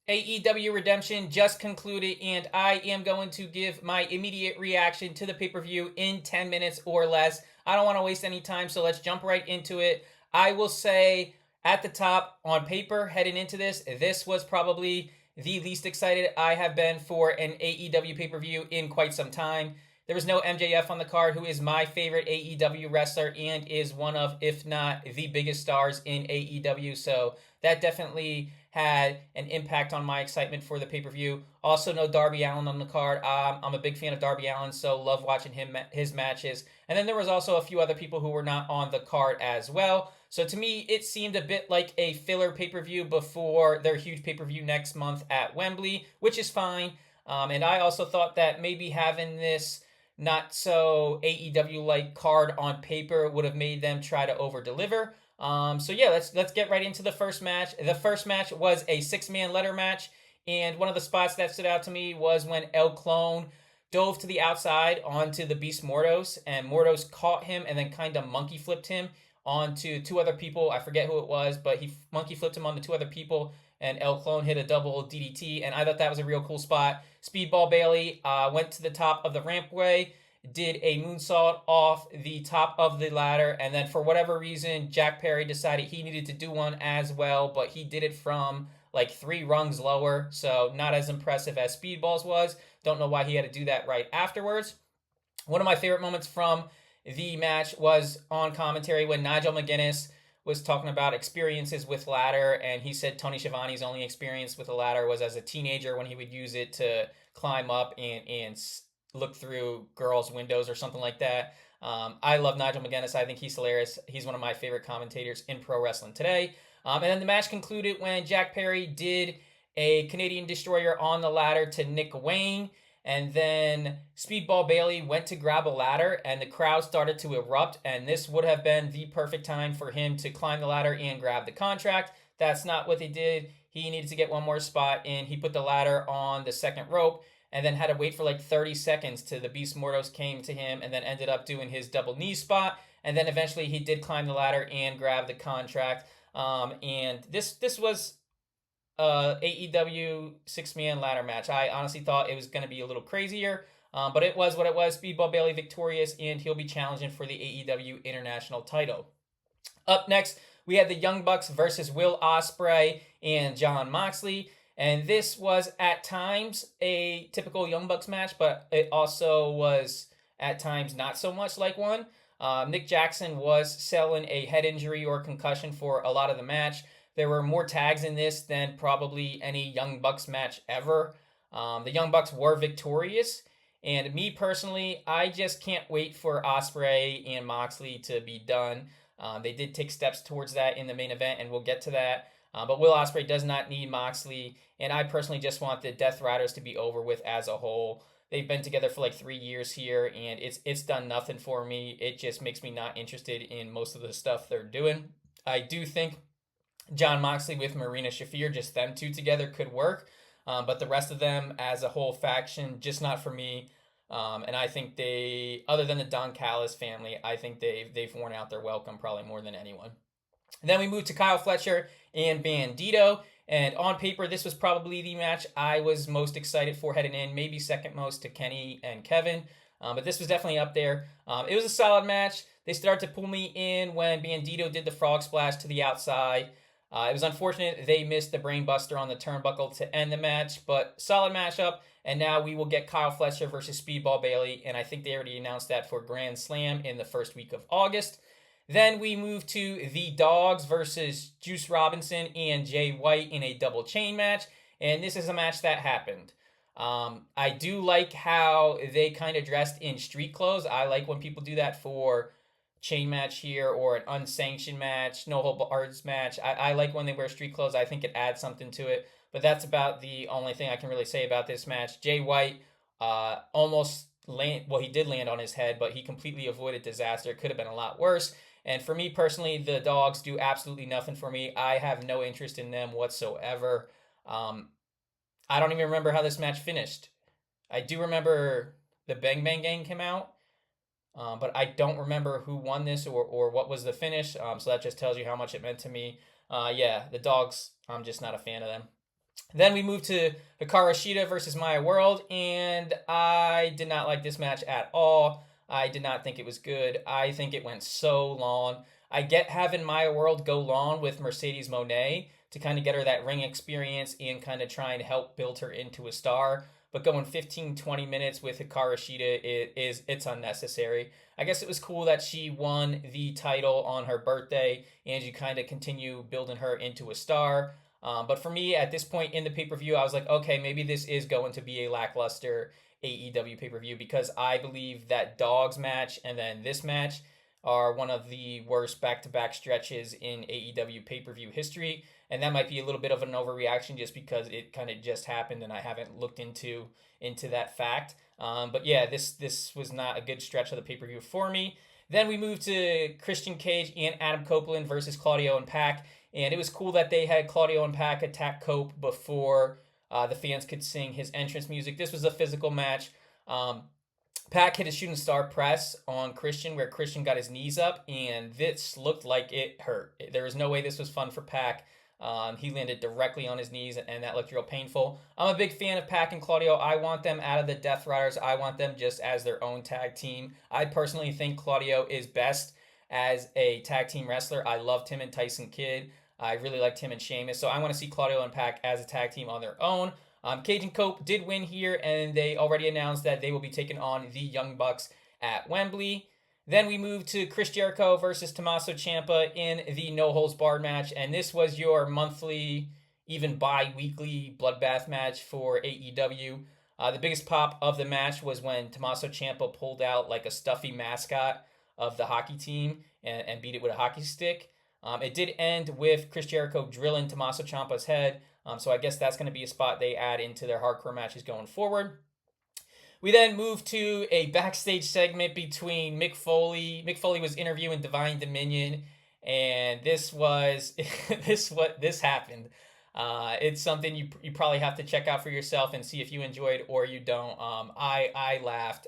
AEW Redemption just concluded, and I am going to give my immediate reaction to the pay per view in 10 minutes or less. I don't want to waste any time, so let's jump right into it. I will say at the top, on paper, heading into this was probably the least excited I have been for an AEW pay per view in quite some time. There was no MJF on the card, who is my favorite AEW wrestler and is one of, if not the biggest stars in AEW. So that definitely had an impact on my excitement for the pay per view. Also, no Darby Allin on the card. I'm a big fan of Darby Allin, so love watching his matches. And then there was also a few other people who were not on the card as well. So to me, it seemed a bit like a filler pay per view before their huge pay per view next month at Wembley, which is fine. And I also thought that maybe having this not so AEW like card on paper would have made them try to over deliver. So yeah, let's get right into the first match. The first match was a 6-man ladder match, and one of the spots that stood out to me was when El Clone dove to the outside onto the Beast Mordos, and Mordos caught him and then kind of monkey flipped him onto two other people. I forget who it was, but he monkey flipped him onto two other people, and El Clone hit a double DDT, and I thought that was a real cool spot. Speedball Bailey went to the top of the rampway, did a moonsault off the top of the ladder, and then for whatever reason, Jack Perry decided he needed to do one as well, but he did it from like 3 rungs lower, so not as impressive as Speedball's was. Don't know why he had to do that right afterwards. One of my favorite moments from the match was on commentary when Nigel McGuinness was talking about experiences with ladder, and he said Tony Schiavone's only experience with a ladder was as a teenager when he would use it to climb up and look through girls' windows or something like that. I love Nigel McGuinness. I think he's hilarious. He's one of my favorite commentators in pro wrestling today. And then the match concluded when Jack Perry did a Canadian Destroyer on the ladder to Nick Wayne. And then Speedball Bailey went to grab a ladder, and the crowd started to erupt. And this would have been the perfect time for him to climb the ladder and grab the contract. That's not what he did. He needed to get one more spot, and he put the ladder on the second rope and then had to wait for like 30 seconds till the Beast Mordos came to him, and then ended up doing his double knee spot. And then eventually he did climb the ladder and grab the contract. And this was AEW 6-man ladder match. I honestly thought it was going to be a little crazier, but it was what it was. Speedball Bailey victorious, and he'll be challenging for the AEW International title. Up next, we had the Young Bucks versus Will Ospreay and Jon Moxley. And this was at times a typical Young Bucks match, but it also was at times not so much like one. Nick Jackson was selling a head injury or concussion for a lot of the match. There were more tags in this than probably any Young Bucks match ever. The Young Bucks were victorious. And me personally, I just can't wait for Ospreay and Moxley to be done. They did take steps towards that in the main event, and we'll get to that. But Will Ospreay does not need Moxley, and I personally just want the Death Riders to be over with as a whole. They've been together for like 3 years here, and it's done nothing for me. It just makes me not interested in most of the stuff they're doing. I do think Jon Moxley with Marina Shafir, just them two together, could work, but the rest of them as a whole faction, just not for me. And I think they, other than the Don Callis family, I think they've worn out their welcome probably more than anyone. And then we moved to Kyle Fletcher and Bandito. And on paper, this was probably the match I was most excited for heading in, maybe second most to Kenny and Kevin. But this was definitely up there. It was a solid match. They started to pull me in when Bandito did the frog splash to the outside. It was unfortunate they missed the brainbuster on the turnbuckle to end the match, but solid matchup. And now we will get Kyle Fletcher versus Speedball Bailey, and I think they already announced that for Grand Slam in the first week of August. Then we move to the Dogs versus Juice Robinson and Jay White in a double chain match, and this is a match that happened. I do like how they kind of dressed in street clothes. I like when people do that for chain match here or an unsanctioned match, no hold bars match. I like when they wear street clothes. I think it adds something to it. But that's about the only thing I can really say about this match. Jay White almost he did land on his head, but he completely avoided disaster. It could have been a lot worse. And for me personally, the Dogs do absolutely nothing for me. I have no interest in them whatsoever. I don't even remember how this match finished. I do remember the Bang Bang Gang came out, but I don't remember who won this or what was the finish. So that just tells you how much it meant to me. Yeah, the Dogs, I'm just not a fan of them. Then we moved to Hikaru Shida versus Maya World, and I did not like this match at all. I did not think it was good. I think it went so long. I get having Maya World go long with Mercedes Moné to kind of get her that ring experience and kind of try and help build her into a star. But going 15, 20 minutes with Hikaru Shida it's unnecessary. I guess it was cool that she won the title on her birthday and you kind of continue building her into a star. But for me, at this point in the pay per view, I was like, okay, maybe this is going to be a lackluster AEW pay per view because I believe that Dogs match and then this match are one of the worst back to back stretches in AEW pay per view history. And that might be a little bit of an overreaction just because it kind of just happened and I haven't looked into that fact. But yeah, this was not a good stretch of the pay per view for me. Then we moved to Christian Cage and Adam Copeland versus Claudio and Pac. And it was cool that they had Claudio and Pac attack Cope before the fans could sing his entrance music. This was a physical match. Pac hit a shooting star press on Christian where Christian got his knees up, and this looked like it hurt. There was no way this was fun for Pac. He landed directly on his knees, and that looked real painful. I'm a big fan of Pac and Claudio. I want them out of the Death Riders. I want them just as their own tag team. I personally think Claudio is best as a tag team wrestler. I loved him and Tyson Kidd. I really liked him and Sheamus, so I want to see Claudio and Pac as a tag team on their own. Cage and Cope did win here, and they already announced that they will be taking on the Young Bucks at Wembley. Then we moved to Chris Jericho versus Tommaso Ciampa in the No Holds Barred match, and this was your monthly, even bi-weekly bloodbath match for AEW. The biggest pop of the match was when Tommaso Ciampa pulled out like a stuffy mascot of the hockey team and beat it with a hockey stick. It did end with Chris Jericho drilling Tommaso Ciampa's head, so I guess that's going to be a spot they add into their hardcore matches going forward. We then moved to a backstage segment between Mick Foley. Mick Foley was interviewing Divine Dominion, and this happened. It's something you probably have to check out for yourself and see if you enjoyed or you don't. I laughed.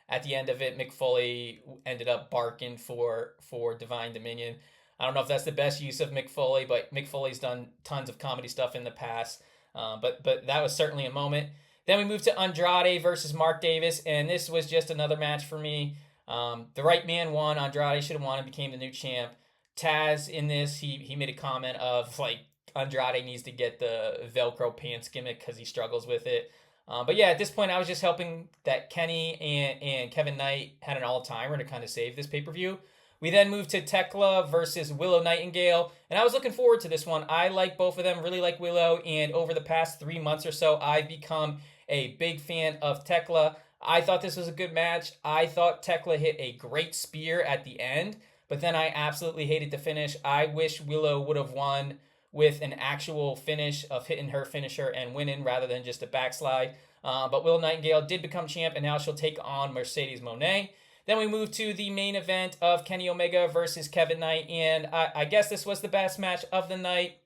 At the end of it, Mick Foley ended up barking for Divine Dominion. I don't know if that's the best use of Mick Foley, but Mick Foley's done tons of comedy stuff in the past. But that was certainly a moment. Then we moved to Andrade versus Mark Davis, and this was just another match for me. The right man won. Andrade should have won and became the new champ. Taz in this, he made a comment of like Andrade needs to get the Velcro pants gimmick because he struggles with it. But yeah, at this point, I was just hoping that Kenny and Kevin Knight had an all-timer to kind of save this pay-per-view. We then moved to Tekla versus Willow Nightingale, and I was looking forward to this one. I like both of them, really like Willow, and over the past 3 months or so, I've become a big fan of Tekla. I thought this was a good match. I thought Tekla hit a great spear at the end, but then I absolutely hated the finish. I wish Willow would have won with an actual finish of hitting her finisher and winning rather than just a backslide. But Willow Nightingale did become champ, and now she'll take on Mercedes Moné. Then we move to the main event of Kenny Omega versus Kevin Knight, and I guess this was the best match of the night.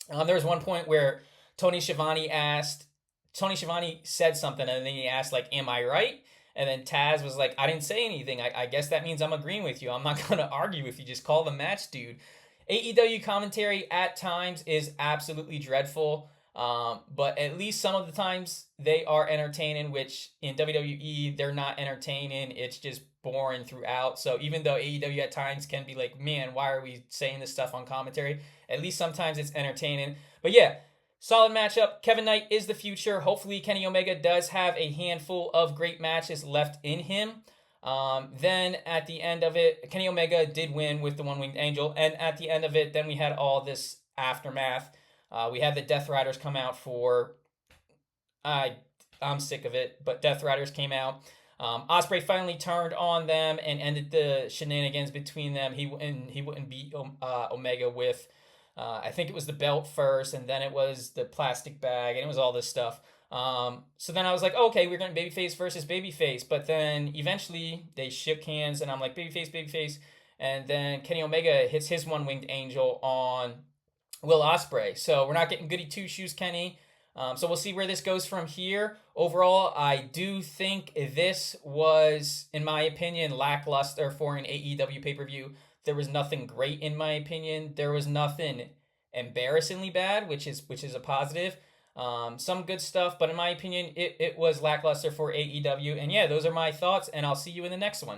There was one point where Tony Schiavone said something, and then he asked, like, am I right? And then Taz was like, I didn't say anything. I guess that means I'm agreeing with you. I'm not going to argue with you. Just call the match, dude. AEW commentary at times is absolutely dreadful. But at least some of the times they are entertaining, which in WWE, they're not entertaining. It's just boring throughout. So even though AEW at times can be like, man, why are we saying this stuff on commentary? At least sometimes it's entertaining. But yeah, solid matchup. Kevin Knight is the future. Hopefully Kenny Omega does have a handful of great matches left in him. Then at the end of it, Kenny Omega did win with the One-Winged Angel. And at the end of it, then we had all this aftermath. We had the Death Riders come out for... I'm sick of it, but Death Riders came out. Ospreay finally turned on them and ended the shenanigans between them. He wouldn't beat Omega with, I think it was the belt first, and then it was the plastic bag, and it was all this stuff. So then I was like, okay, we're going to babyface versus babyface, but then eventually they shook hands, and I'm like, babyface, and then Kenny Omega hits his One-Winged Angel on Will Ospreay. So we're not getting goody two-shoes Kenny. So we'll see where this goes from here. Overall, I do think this was, in my opinion, lackluster for an AEW pay-per-view. There was nothing great, in my opinion. There was nothing embarrassingly bad, which is a positive. Some good stuff, but in my opinion, it was lackluster for AEW. And yeah, those are my thoughts, and I'll see you in the next one.